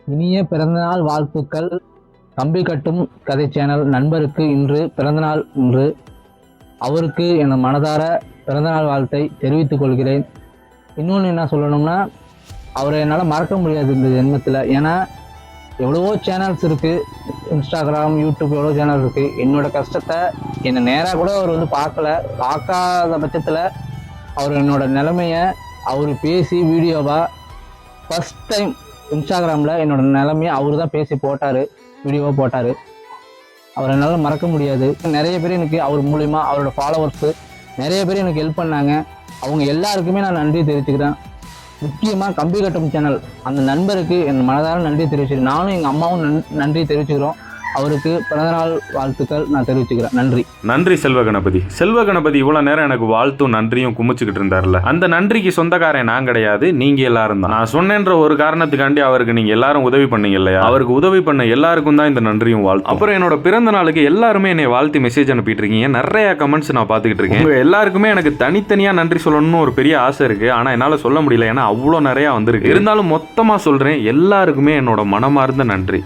இனிய பிறந்தநாள் வாழ்த்துக்கள். கம்பி கட்டும் கதை சேனல் நண்பருக்கு இன்று பிறந்தநாள். இன்று அவருக்கு என் மனதார பிறந்தநாள் வாழ்த்தை தெரிவித்துக் கொள்கிறேன். இன்னொன்று என்ன சொல்லணும்னா, அவரை என்னால் மறக்க முடியாது இந்த ஜென்மத்தில். ஏன்னா எவ்வளவோ சேனல்ஸ் இருக்குது, இன்ஸ்டாகிராம், யூடியூப், எவ்வளோ சேனல் இருக்குது. என்னோடய கஷ்டத்தை என்னை நேராக கூட அவர் பார்க்காத பட்சத்தில் அவர் என்னோட நிலைமையை அவர் பேசி வீடியோவாக ஃபஸ்ட் டைம் இன்ஸ்டாகிராமில் என்னோட நிலைமையை அவர் தான் பேசி போட்டார், வீடியோவாக போட்டார். அவரை என்னால் மறக்க முடியாது. நிறைய பேர் எனக்கு அவர் மூலிமா, அவரோட ஃபாலோவர்ஸு நிறைய பேர் எனக்கு ஹெல்ப் பண்ணாங்க. அவங்க எல்லாருக்குமே நான் நன்றி தெரிவிச்சுக்கிறேன். முக்கியமாக கம்பி கட்டும் சேனல் அந்த நண்பருக்கு என் மனதார நன்றி தெரிவிச்சுக்கிறேன். நானும் எங்கள் அம்மாவும் நன்றி தெரிவிச்சுக்கிறோம். அவருக்கு பிறந்தநாள் வாழ்த்துக்கள் நான் தெரிவிச்சுக்கிறேன். நன்றி செல்வ கணபதி. இவ்வளோ நேரம் எனக்கு வாழ்த்தும் நன்றியும் குமிச்சுக்கிட்டு இருந்தார்ல, அந்த நன்றிக்கு சொந்தக்காரன் நான் கிடையாது, நீங்கள் எல்லாரும் தான். நான் சொன்னேன்ற ஒரு காரணத்துக்காண்டி அவருக்கு நீங்கள் எல்லாரும் உதவி பண்ணீங்க இல்லையா, அவருக்கு உதவி பண்ண எல்லாருக்கும் தான் இந்த நன்றியும் வாழ்த்து. அப்புறம் என்னோட பிறந்த நாளுக்கு எல்லாருமே என்னை வாழ்த்து மெசேஜ் அனுப்பிட்டு இருக்கீங்க. நிறைய கமெண்ட்ஸ் நான் பார்த்துக்கிட்டு இருக்கேன். உங்க எல்லாருக்குமே எனக்கு தனித்தனியாக நன்றி சொல்லணும்னு ஒரு பெரிய ஆசை இருக்குது. ஆனால் என்னால் சொல்ல முடியல, ஏன்னா அவ்வளோ நிறையா வந்திருக்கு. இருந்தாலும் மொத்தமாக சொல்கிறேன், எல்லாருக்குமே என்னோட மனமார்ந்த நன்றி.